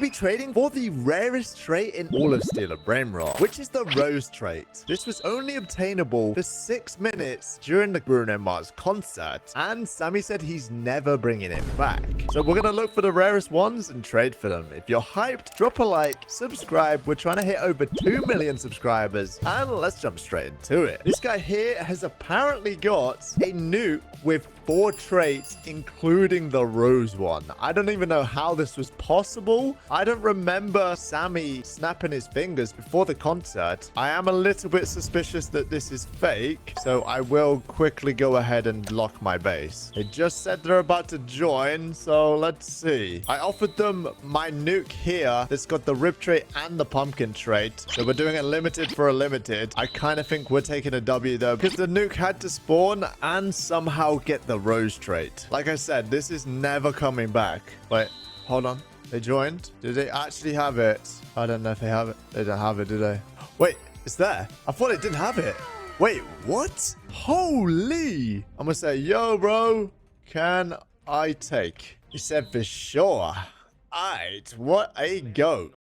be trading for the rarest trait in all of Steel of Brainrot, which is the Rose trait. This was only obtainable for 6 minutes during the Bruno Mars concert, and Sammy said he's never bringing it back. So we're gonna look for the rarest ones and trade for them. If you're hyped, drop a like, subscribe. We're trying to hit over 2 million subscribers, and let's jump straight into it. This guy here has apparently got a nuke with 4 traits, including the Rose one. I don't even know how this was possible. I don't remember Sammy snapping his fingers before the concert. I am a little bit suspicious that this is fake, so I will quickly go ahead and lock my base. They just said they're about to join, so let's see. I offered them my nuke here that's got the Rip trait and the Pumpkin trait, so we're doing a limited for a limited. I kind of think we're taking a W though, because the nuke had to spawn and somehow get the Rose trait. Like I said, this is never coming back. Wait, hold on. They joined? Did they actually have it? I don't know if they have it. They don't have it, do they? Wait, it's there. I thought it didn't have it. Wait, what? Holy. I'm gonna say, yo, bro, can I take? He said for sure. Alright, what a goat.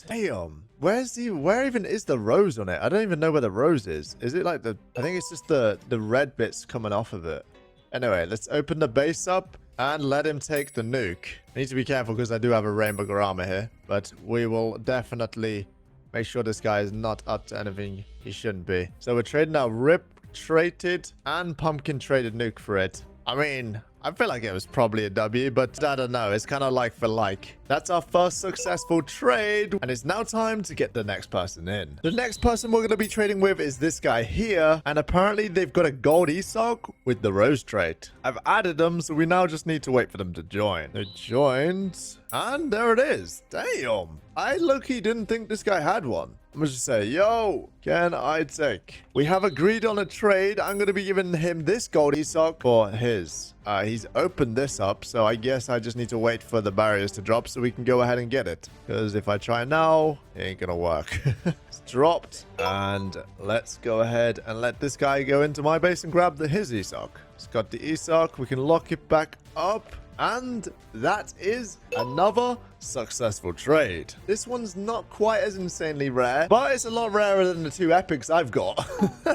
Damn. Where even is the Rose on it? I don't even know where the Rose is. Is it like I think it's just the red bits coming off of it. Anyway, let's open the base up and let him take the nuke. I need to be careful because I do have a Rainbow Garama here, but we will definitely make sure this guy is not up to anything he shouldn't be. So we're trading our Rip traded and Pumpkin traded nuke for it. I mean, I feel like it was probably a W, but I don't know. It's kind of like for like. That's our first successful trade, and it's now time to get the next person in. The next person we're going to be trading with is this guy here, and apparently they've got a gold ESOC with the Rose trait. I've added them, so we now just need to wait for them to join. They joined, and there it is. Damn. I low-key didn't think this guy had one. I'm gonna just say, yo, can I take? We have agreed on a trade. I'm gonna be giving him this gold ESOC for his. He's opened this up, so I guess I just need to wait for the barriers to drop so we can go ahead and get it. Because if I try now, it ain't gonna work. It's dropped, and let's go ahead and let this guy go into my base and grab his ESOC. It's got the ESOC. We can lock it back up. And that is another successful trade. This one's not quite as insanely rare, but it's a lot rarer than the 2 epics I've got.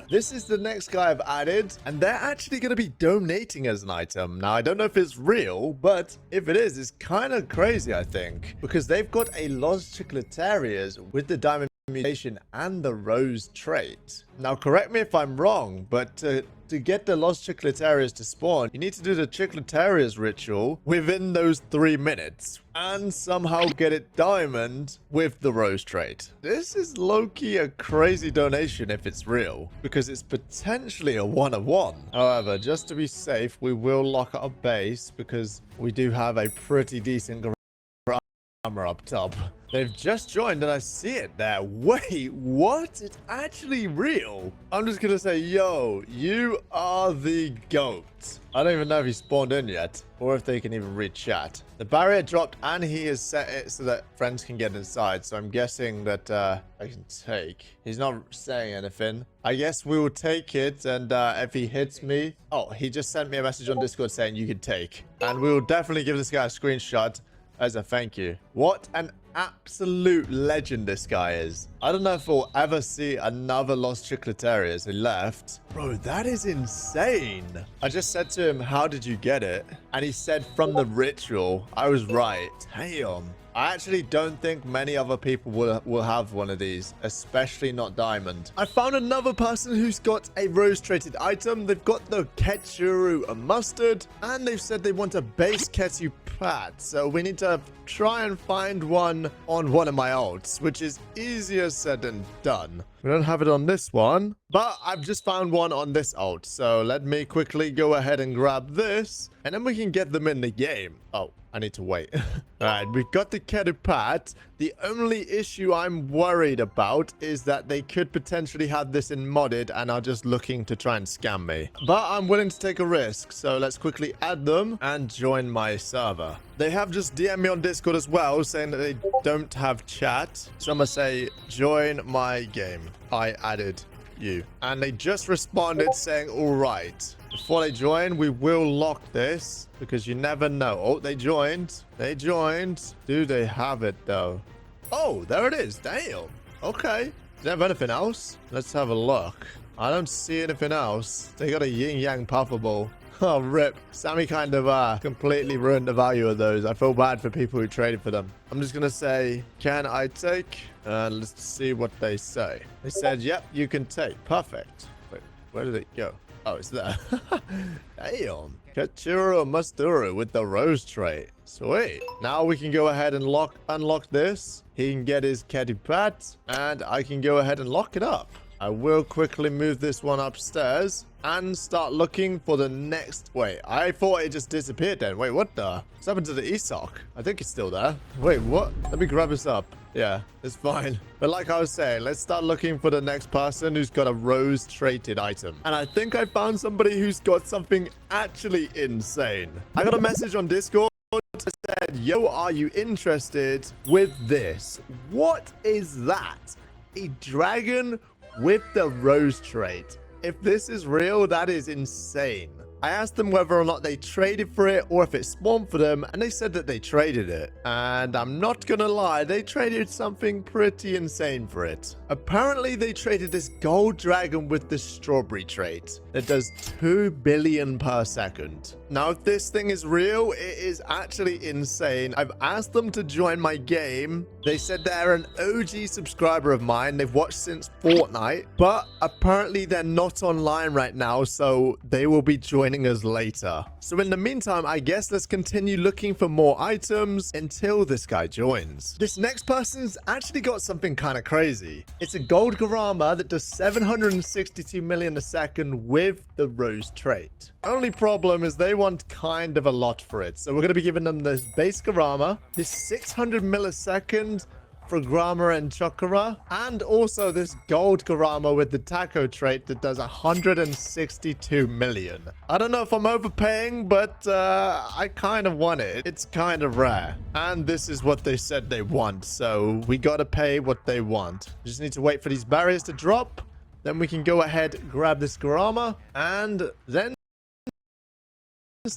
This is the next guy I've added, and they're actually going to be donating as an item. Now, I don't know if it's real, but if it is, it's kind of crazy, I think, because they've got a Los Chicletarias with the Diamond Mutation and the Rose trait. Now, correct me if I'm wrong, but to get the Lost Chicletarias to spawn, you need to do the Chicletarias ritual within those 3 minutes and somehow get it diamond with the Rose trait. This is low-key a crazy donation if it's real, because it's potentially a 1-of-1. However, just to be safe, we will lock our base because we do have a pretty decent armor up top. They've just joined and I see it there. Wait, what? It's actually real. I'm just gonna say, yo, you are the GOAT. I don't even know if he spawned in yet or if they can even read chat. The barrier dropped and he has set it so that friends can get inside. So I'm guessing that I can take. He's not saying anything. I guess we will take it, and if he hits me... Oh, he just sent me a message on Discord saying you can take. And we will definitely give this guy a screenshot as a thank you. What an absolute legend this guy is. I don't know if we'll ever see another Lost Chicletarias who left. Bro, that is insane. I just said to him, how did you get it? And he said from the ritual. I was right. Damn. I actually don't think many other people will have one of these, especially not diamond. I found another person who's got a Rose traded item. They've got the Ketchuru mustard, and they've said they want a base Ketu pat. So we need to try and find one on one of my ults, which is easier said than done. We don't have it on this one, but I've just found one on this ult. So let me quickly go ahead and grab this, and then we can get them in the game. Oh, I need to wait. All right, we've got the Ketupat. The only issue I'm worried about is that they could potentially have this in modded and are just looking to try and scam me. But I'm willing to take a risk, so let's quickly add them and join my server. They have just DM'd me on Discord as well, saying that they don't have chat. So I'm gonna say, join my game. I added you. And they just responded saying, all right. Before they join, we will lock this because you never know. Oh, they joined. They joined. Do they have it, though? Oh, there it is. Damn. Okay. Do they have anything else? Let's have a look. I don't see anything else. They got a yin-yang puffable. Oh, rip. Sammy kind of completely ruined the value of those. I feel bad for people who traded for them. I'm just going to say, can I take? Let's see what they say. They said, yep, you can take. Perfect. Wait, where did it go? Oh, it's there. Damn. Kachiro Masturu with the rose trait. Sweet. Now we can go ahead and unlock this. He can get his caddy pat. And I can go ahead and lock it up. I will quickly move this one upstairs and start looking for the next... Wait, I thought it just disappeared then. Wait, what the? What's happened to the ESOC? I think it's still there. Wait, what? Let me grab this up. Yeah, it's fine. But like I was saying, let's start looking for the next person who's got a rose-traded item. And I think I found somebody who's got something actually insane. I got a message on Discord that said, yo, are you interested with this? What is that? A dragon with the rose trait. If this is real, that is insane. I asked them whether or not they traded for it or if it spawned for them, and they said that they traded it. And I'm not gonna lie, they traded something pretty insane for it. Apparently, they traded this gold dragon with the strawberry trait that does 2 billion per second. Now, if this thing is real, it is actually insane. I've asked them to join my game. They said they're an OG subscriber of mine. They've watched since Fortnite, but apparently they're not online right now, so they will be joining us later. So in the meantime, I guess let's continue looking for more items until this guy joins. This next person's actually got something kind of crazy. It's a gold Garama that does 762 million a second with the rose trait. Only problem is they want kind of a lot for it. So we're going to be giving them this base Garama, this 600 millisecond for Grama and Chokora, and also this gold Garama with the taco trait that does 162 million. I don't know if I'm overpaying, but I kind of want it. It's kind of rare. And this is what they said they want, so we gotta pay what they want. Just need to wait for these barriers to drop. Then we can go ahead, grab this Garama, and then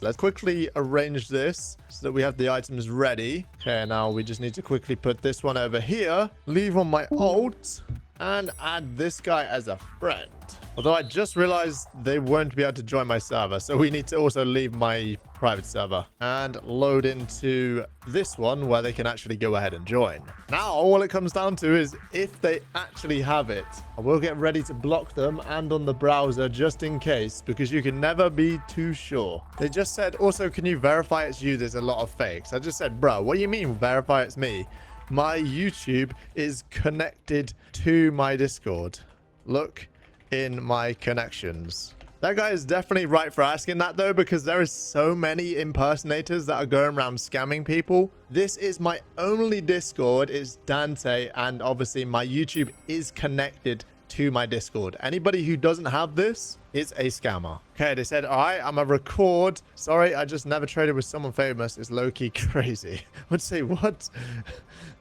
let's quickly arrange this so that we have the items ready. Okay, now we just need to quickly put this one over here, leave on my alt, and add this guy as a friend. Although I just realized they won't be able to join my server, so we need to also leave my private server and load into this one where they can actually go ahead and join. Now, all it comes down to is if they actually have it. I will get ready to block them and on the browser just in case, because you can never be too sure. They just said, also, can you verify it's you? There's a lot of fakes. I just said, bro, what do you mean verify it's me? My YouTube is connected to my Discord. Look in my connections. That guy is definitely right for asking that though, because there is so many impersonators that are going around scamming people. This is my only Discord, it's Dante, and obviously my YouTube is connected to my Discord. Anybody who doesn't have this is a scammer. Okay, they said, all right, I'm a record. Sorry, I just never traded with someone famous. It's low-key crazy. I would say, what?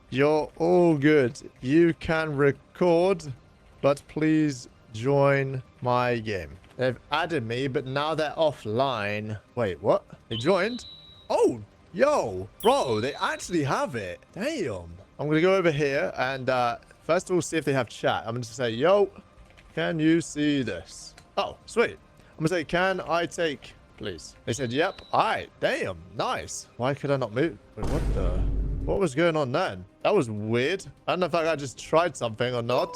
You're all good. You can record, but please join my game. They've added me, but now they're offline. Wait, what? They joined? Oh, yo, bro, they actually have it. Damn. I'm going to go over here and first of all, see if they have chat. I'm going to say, yo, can you see this? Oh, sweet. I'm going to say, can I take, please? They said, yep. All right. Damn. Nice. Why could I not move? Wait, what the? What was going on then? That was weird. I don't know if I just tried something or not.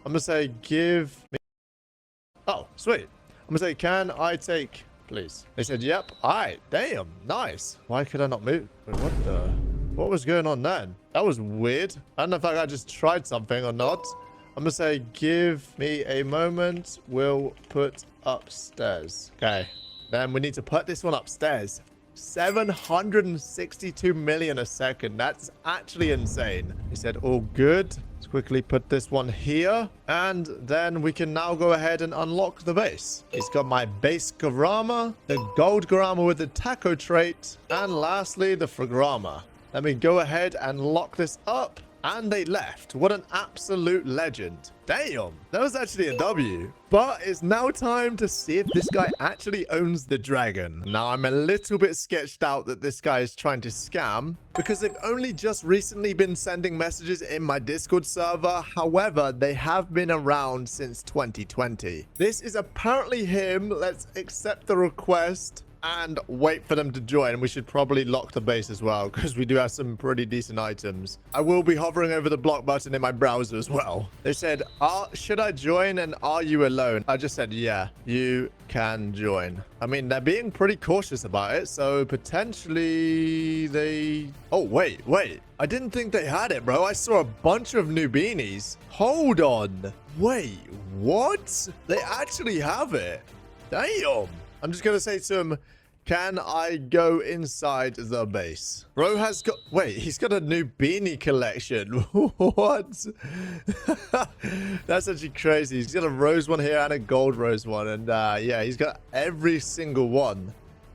I'm going to say, give me. Oh, sweet. I'm going to say, can I take, please? They said, yep. All right. Damn. Nice. Why could I not move? Wait, what the? What was going on then? That was weird. I don't know if I just tried something or not. I'm going to say, give me a moment. We'll put upstairs. Okay. Then we need to put this one upstairs. 762 million a second. That's actually insane. He said, all good. Let's quickly put this one here. And then we can now go ahead and unlock the base. It's got my base Garama, the gold Garama with the taco trait, and lastly, the Fragrama. Let me go ahead and lock this up And they left. What an absolute legend. Damn, that was actually a W. But it's now time to see if this guy actually owns the dragon. Now, I'm a little bit sketched out that this guy is trying to scam because they've only just recently been sending messages in my Discord server. However, they have been around since 2020. This is apparently him. Let's accept the request and wait for them to join. We should probably lock the base as well because we do have some pretty decent items. I will be hovering over the block button in my browser as well. They said, should I join and are you alone? I just said, yeah, you can join. I mean, they're being pretty cautious about it, so potentially they... Oh, wait. I didn't think they had it, bro. I saw a bunch of new beanies. Hold on. Wait, what? They actually have it. Damn. I'm just going to say to him, can I go inside the base? Bro has got... Wait, he's got a new beanie collection. What? That's actually crazy. He's got a rose one here and a gold rose one. And yeah, he's got every single one.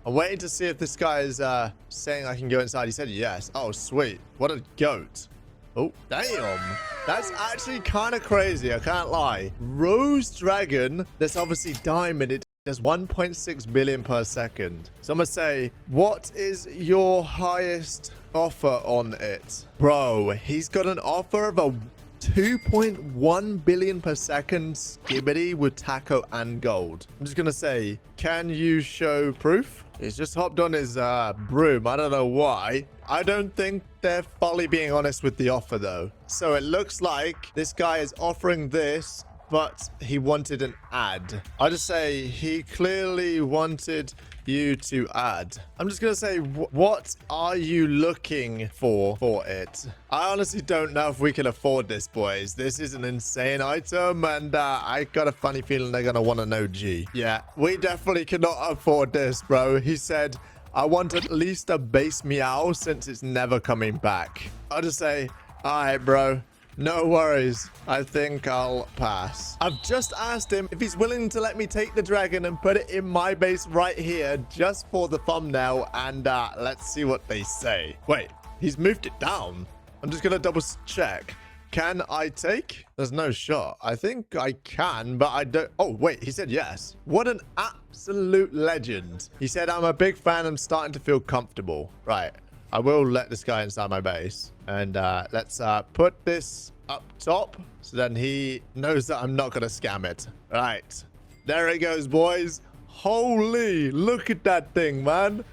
I'm waiting to see if this guy is saying I can go inside. He said yes. Oh, sweet. What a goat. Oh, damn. That's actually kind of crazy. I can't lie. Rose Dragon. That's obviously diamond. There's 1.6 billion per second. So I'm gonna say, what is your highest offer on it? Bro, he's got an offer of a 2.1 billion per second skibbity with taco and gold. I'm just gonna say, can you show proof? He's just hopped on his broom. I don't know why. I don't think they're fully being honest with the offer though. So it looks like this guy is offering this, but he wanted an ad. I just say he clearly wanted you to add. I'm just gonna say, what are you looking for it? I honestly don't know if we can afford this, boys. This is an insane item, and I got a funny feeling they're gonna want to know G. Yeah, we definitely cannot afford this, bro. He said, I want at least a base meow since it's never coming back. I'll just say, all right, bro. No worries. I think I'll pass. I've just asked him if he's willing to let me take the dragon and put it in my base right here just for the thumbnail. And let's see what they say. Wait, he's moved it down. I'm just going to double check. Can I take? There's no shot. I think I can, but I don't. Oh, wait, he said yes. What an absolute legend. He said, I'm a big fan. I'm starting to feel comfortable. Right. I will let this guy inside my base. And let's put this up top so then he knows that I'm not going to scam it. Right. There it goes, boys. Holy, look at that thing, man.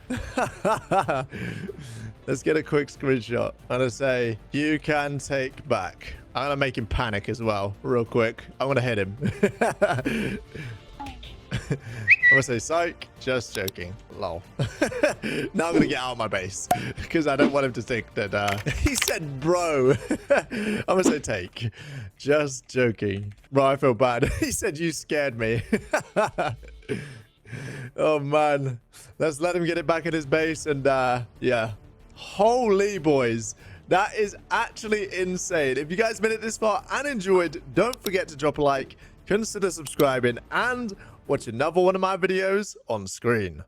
Let's get a quick screenshot. I'm going to say, you can take back. I'm going to make him panic as well, real quick. I'm going to hit him. I'm gonna say psych. Just joking. Lol. Now I'm gonna get out of my base because I don't want him to think that he said bro. I'm gonna say take. Just joking. Bro, I feel bad. He said you scared me. Oh man. Let's let him get it back in his base and yeah. Holy boys. That is actually insane. If you guys made it this far and enjoyed, don't forget to drop a like, consider subscribing, and watch another one of my videos on screen.